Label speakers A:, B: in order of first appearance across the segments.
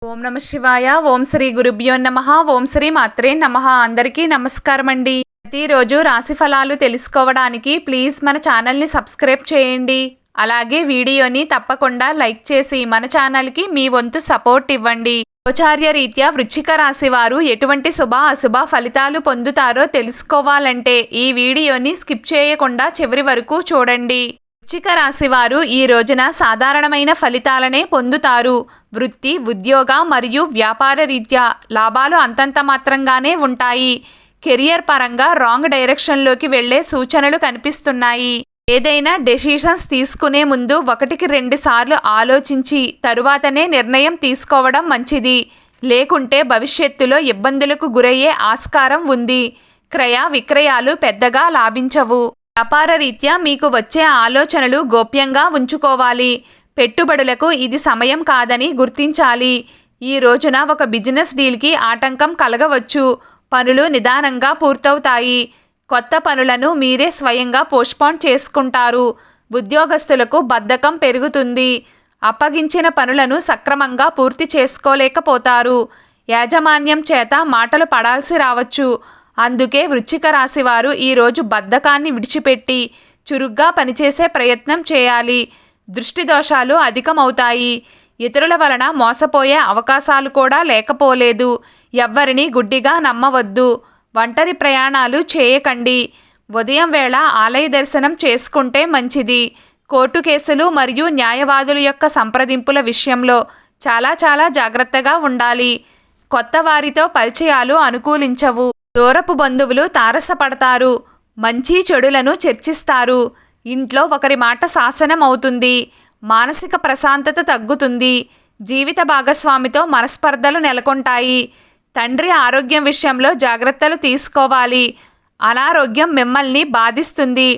A: ఓం నమ శివాయ. ఓం శ్రీ గురుభ్యో నమః. ఓం శ్రీ మాత్రే నమః. అందరికీ నమస్కారం అండి. ప్రతిరోజు రాశి ఫలాలు తెలుసుకోవడానికి ప్లీజ్ మన ఛానల్ని సబ్స్క్రైబ్ చేయండి. అలాగే వీడియోని తప్పకుండా లైక్ చేసి మన ఛానల్కి మీ వంతు సపోర్ట్ ఇవ్వండి. గోచార్య రీత్యా వృశ్చిక రాశి వారు ఎటువంటి శుభ అశుభ ఫలితాలు పొందుతారో తెలుసుకోవాలంటే ఈ వీడియోని స్కిప్ చేయకుండా చివరి వరకు చూడండి. వృశ్చిక రాశి వారు ఈ రోజున సాధారణమైన ఫలితాలనే పొందుతారు. వృత్తి, ఉద్యోగ మరియు వ్యాపార రీత్యా లాభాలు అంతంత మాత్రంగానే ఉంటాయి. కెరియర్ పరంగా రాంగ్ డైరెక్షన్లోకి వెళ్లే సూచనలు కనిపిస్తున్నాయి. ఏదైనా డెసిషన్స్ తీసుకునే ముందు 1-2 సార్లు ఆలోచించి తరువాతనే నిర్ణయం తీసుకోవడం మంచిది. లేకుంటే భవిష్యత్తులో ఇబ్బందులకు గురయ్యే ఆస్కారం ఉంది. క్రయ విక్రయాలు పెద్దగా లాభించవు. వ్యాపార రీత్యా మీకు వచ్చే ఆలోచనలు గోప్యంగా ఉంచుకోవాలి. పెట్టుబడులకు ఇది సమయం కాదని గుర్తించాలి. ఈ రోజున ఒక బిజినెస్ డీల్కి ఆటంకం కలగవచ్చు. పనులు నిదానంగా పూర్తవుతాయి. కొత్త పనులను మీరే స్వయంగా పోస్ట్పోన్ చేసుకుంటారు. ఉద్యోగస్తులకు బద్ధకం పెరుగుతుంది. అప్పగించిన పనులను సక్రమంగా పూర్తి చేసుకోలేకపోతారు. యాజమాన్యం చేత మాటలు పడాల్సి రావచ్చు. అందుకే వృశ్చిక రాశి వారు ఈరోజు బద్ధకాన్ని విడిచిపెట్టి చురుగ్గా పనిచేసే ప్రయత్నం చేయాలి. దృష్టి దోషాలు అధికమవుతాయి. ఇతరుల వలన మోసపోయే అవకాశాలు కూడా లేకపోలేదు. ఎవ్వరిని గుడ్డిగా నమ్మవద్దు. ఒంటరి ప్రయాణాలు చేయకండి. ఉదయం వేళ ఆలయ దర్శనం చేసుకుంటే మంచిది. కోర్టు కేసులు మరియు న్యాయవాదుల యొక్క సంప్రదింపుల విషయంలో చాలా జాగ్రత్తగా ఉండాలి. కొత్త వారితో పరిచయాలు అనుకూలించవు. దూరపు బంధువులు తారసపడతారు. మంచి చెడులను చర్చిస్తారు. ఇంట్లో ఒకరి మాట శాసనం అవుతుంది. మానసిక ప్రశాంతత తగ్గుతుంది. జీవిత భాగస్వామితో మనస్పర్ధలు నెలకొంటాయి. తండ్రి ఆరోగ్యం విషయంలో జాగ్రత్తలు తీసుకోవాలి. అనారోగ్యం మిమ్మల్ని బాధిస్తుంది.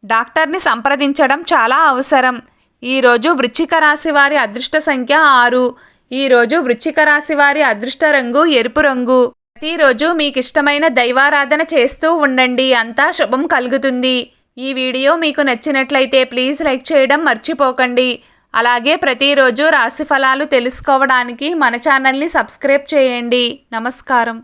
A: డాక్టర్ని సంప్రదించడం చాలా అవసరం. ఈరోజు వృశ్చిక రాశి వారి అదృష్ట సంఖ్య 6. ఈరోజు వృశ్చిక రాశి వారి అదృష్ట రంగు ఎరుపు రంగు. ప్రతిరోజు మీకు ఇష్టమైన దైవారాధన చేస్తూ ఉండండి. అంతా శుభం కలుగుతుంది. ఈ వీడియో మీకు నచ్చినట్లయితే ప్లీజ్ లైక్ చేయడం మర్చిపోకండి. అలాగే ప్రతిరోజు రాశి ఫలాలు తెలుసుకోవడానికి మన ఛానల్ని సబ్స్క్రైబ్ చేయండి. నమస్కారం.